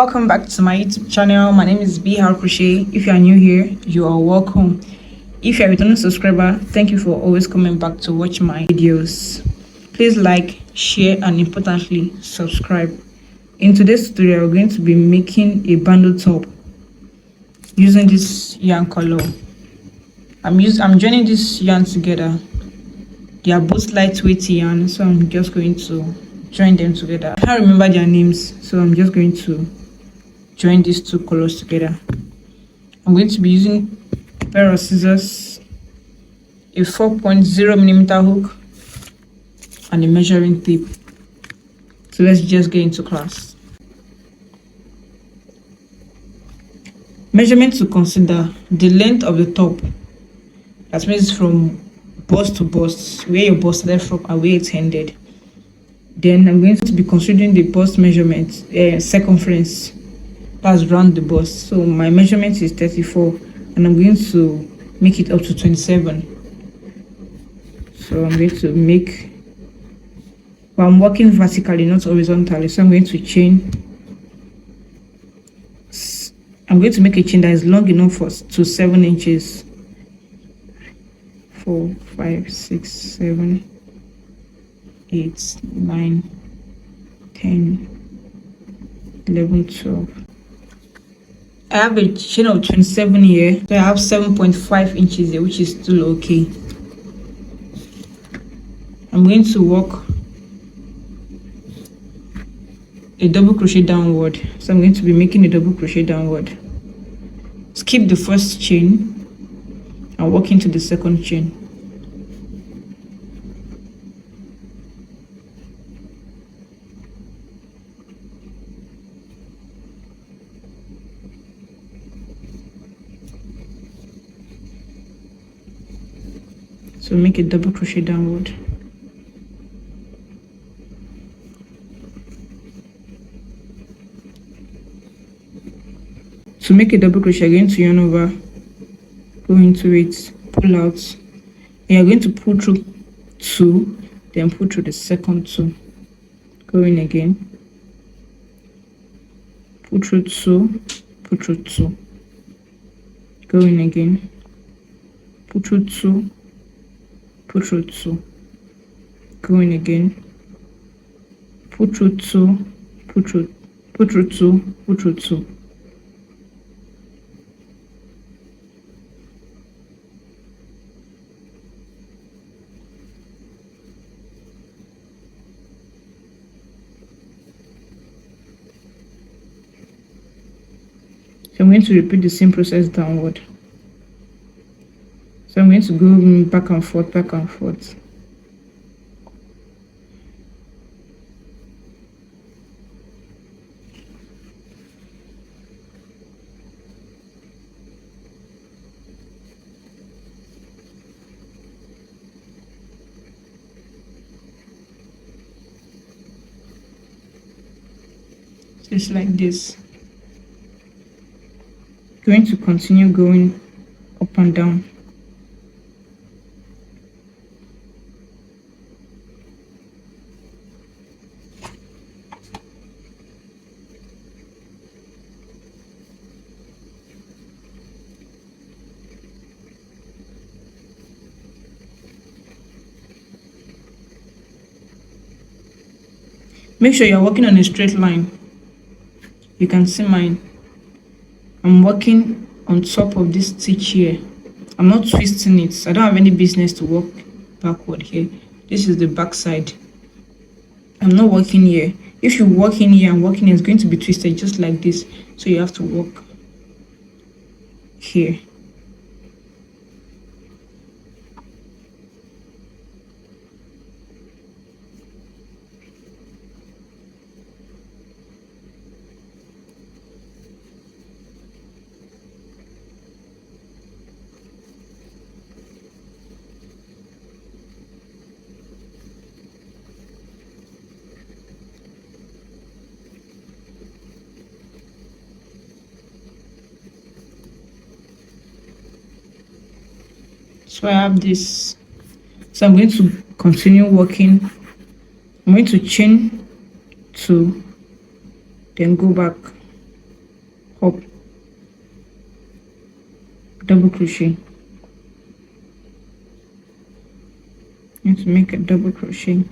welcome back to my YouTube channel. My name is BRcrochet. If you are new here, you are welcome. If you are a returning subscriber, thank you for always coming back to watch my videos. Please like, share, and importantly subscribe. In today's tutorial, we're going to be making a bandeau top using this yarn color. I'm joining this yarn together. They are both lightweight yarn, so I'm just going to join them together. I can't remember their names, so I'm just going to join these two colors together. I'm going to be using a pair of scissors, a 4.0mm hook, and a measuring tape. So let's just get into class. Measurement to consider: the length of the top, that means from bust to bust, where your bust started from and where it ended. Then I'm going to be considering the bust measurement, circumference, that's round the bust. So my measurement is 34 and I'm going to make it up to 27. So I'm going to make, well, I'm working vertically, not horizontally, so I'm going to chain. I'm going to make a chain that is long enough to 7 inches. 4, 5, 6, 7, 8, 9, 10, 11, 12. I have a chain of 27 here, so I have 7.5 inches here, which is still okay. I'm going to work a double crochet downward, so I'm going to be making a double crochet downward. Skip the first chain and work into the second chain. So make a double crochet downward. To make a double crochet, you're going to yarn over, go into it, pull out, and you're going to pull through 2, then pull through the second 2, go in again, pull through 2, pull through 2, go in again, pull through 2, pull through 2, go in again, pull through 2, pull through 2, pull through 2. So I'm going to repeat the same process downward. So I'm going to go back and forth, back and forth. Just like this. Going to continue going up and down. Make sure you're working on a straight line. You can see mine. I'm working on top of this stitch here. I'm not twisting it. I don't have any business to work backward here. This is the back side. I'm not working here. If you work in here and working here, it's going to be twisted just like this. So you have to work here. So I have this. So I'm going to continue working. I'm going to chain 2, then go back, up, double crochet. And to make a double crochet.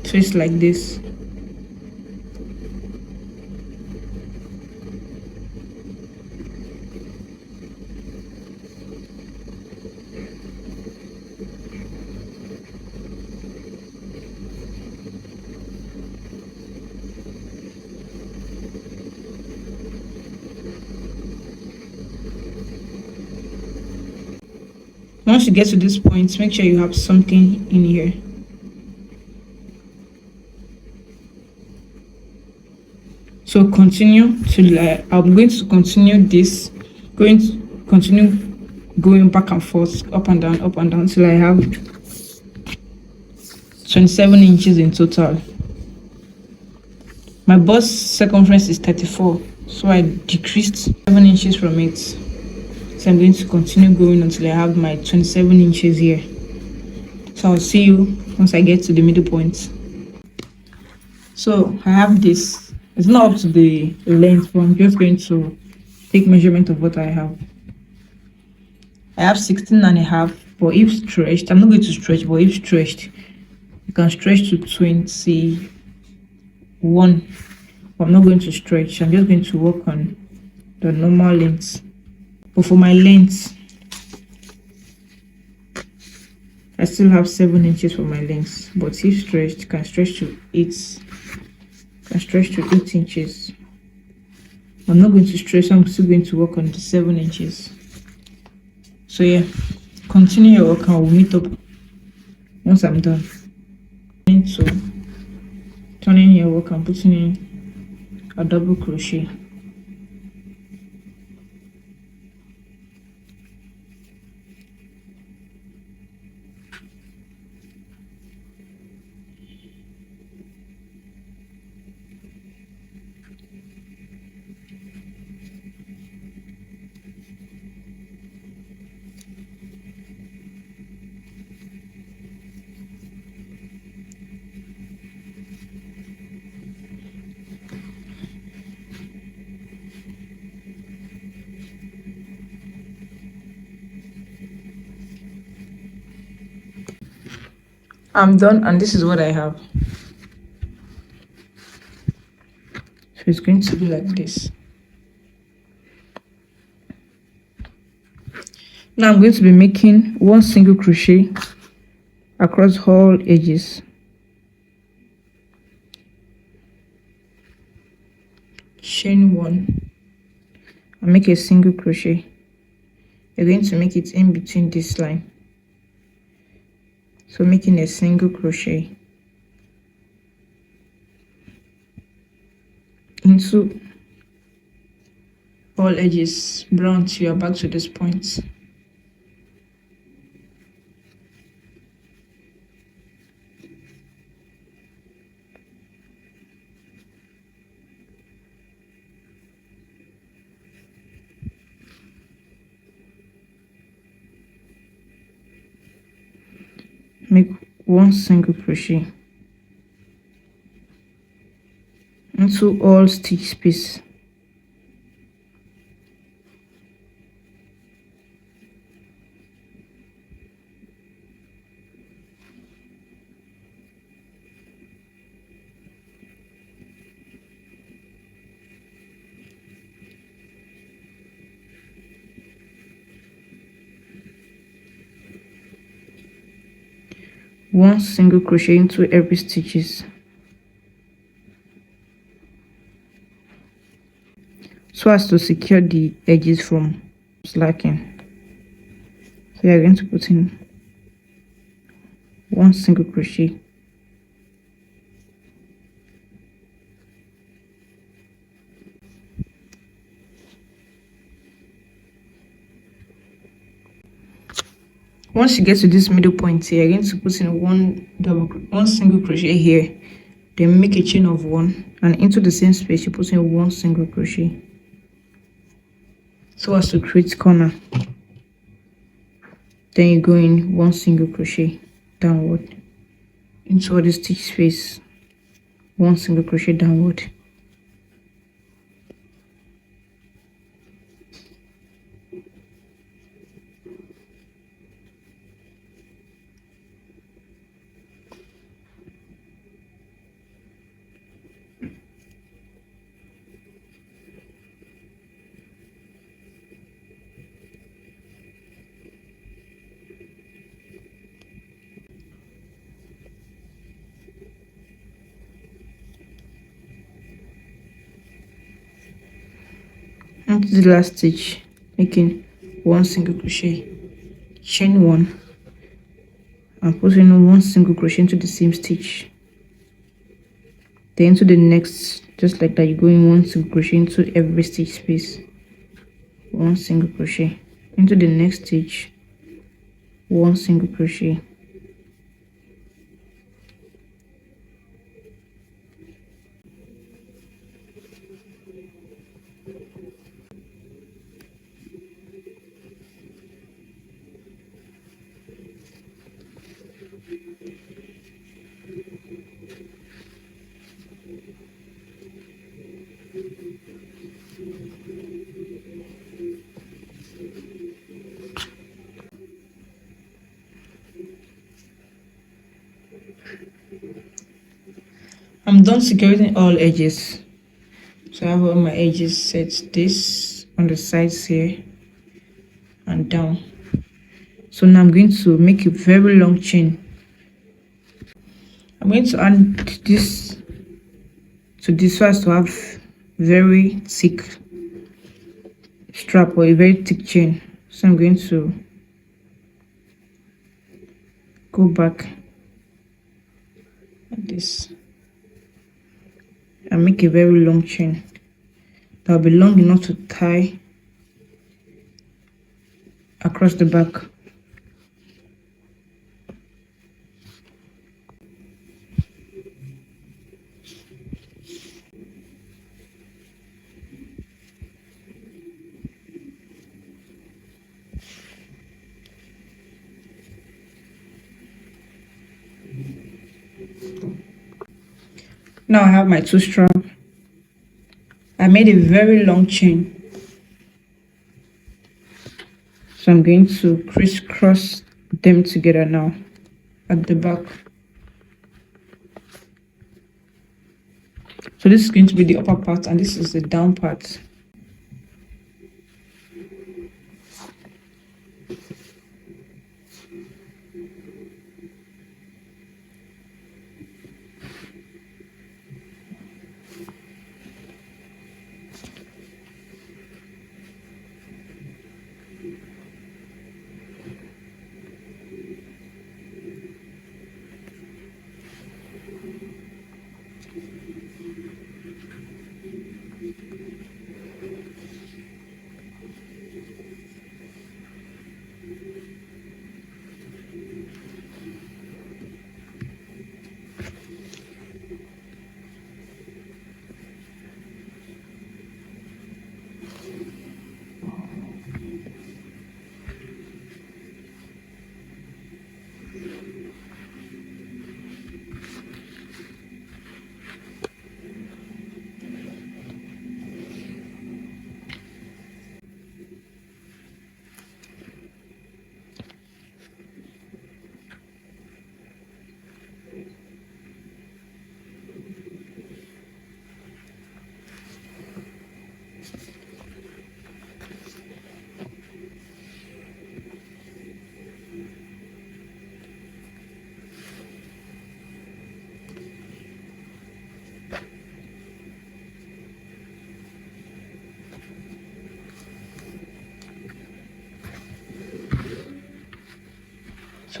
So it's like this. Once you get to this point, make sure you have something in here. So continue to I'm going to continue this, continue going back and forth, up and down till I have 27 inches in total. My bust circumference is 34, so I decreased 7 inches from it. So I'm going to continue going until I have my 27 inches here. So I'll see you once I get to the middle point. So I have this. It's not up to the length, but I'm just going to take measurement of what I have. I have 16 and a half, but if stretched, I'm not going to stretch, but if stretched, you can stretch to 21. But I'm not going to stretch. I'm just going to work on the normal length. But for my length, I still have 7 inches for my length. But if stretched, can stretch to 8. Can stretch to 8 inches. I'm not going to stretch, so I'm still going to work on the 7 inches. So yeah, continue your work and we'll meet up once I'm done. So turning your work and putting in a double crochet. I'm done, and this is what I have. So it's going to be like this. Now I'm going to be making 1 single crochet across all edges. Chain 1 and make a single crochet. You're going to make it in between this line. So making a single crochet into all edges, brown till you're back to this point. Make 1 single crochet into all stitch space. One single crochet into every stitches. so as to secure the edges from slacking. So you're going to put in one single crochet. Once you get to this middle point here, you're going to put in one single crochet here, then make a chain of 1, and into the same space you put in one single crochet so as to create corner. Then you go in one single crochet downward into the stitch space, one single crochet downward. Into the last stitch, making one single crochet, chain 1, and put in one single crochet into the same stitch. Then into the next, just like that, you go in one single crochet into every stitch space, one single crochet into the next stitch, one single crochet. I'm done securing all edges, so I have all my edges set, this on the sides here and down. So now I'm going to make a very long chain. I'm going to add this to this so as to have very thick strap or a very thick chain. So I'm going to go back like this and make a very long chain that will be long enough to tie across the back. Now I have my 2 strap. I made a very long chain, so I'm going to crisscross them together now at the back. So this is going to be the upper part and this is the down part.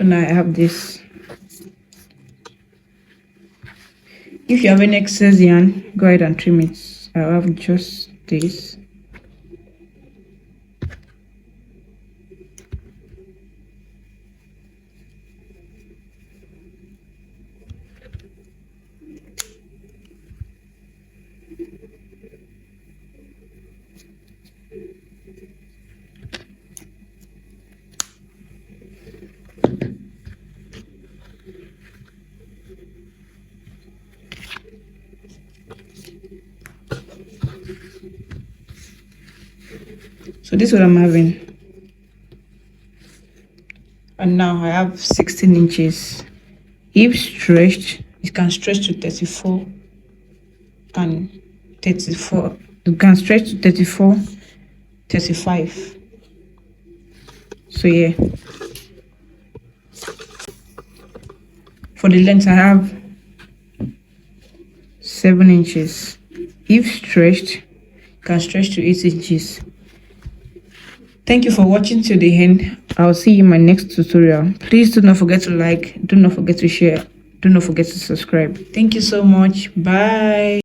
So now I have this. If you have any excess yarn, go ahead and trim it. I have just this. So this is what I'm having. And now I have 16 inches. If stretched, it can stretch to 34 and 34. You can stretch to 34, 35. So yeah. For the length, I have 7 inches. If stretched, can stretch to 8 inches. Thank you for watching till the end. I'll see you in my next tutorial. Please do not forget to like, do not forget to share, do not forget to subscribe. Thank you so much. Bye.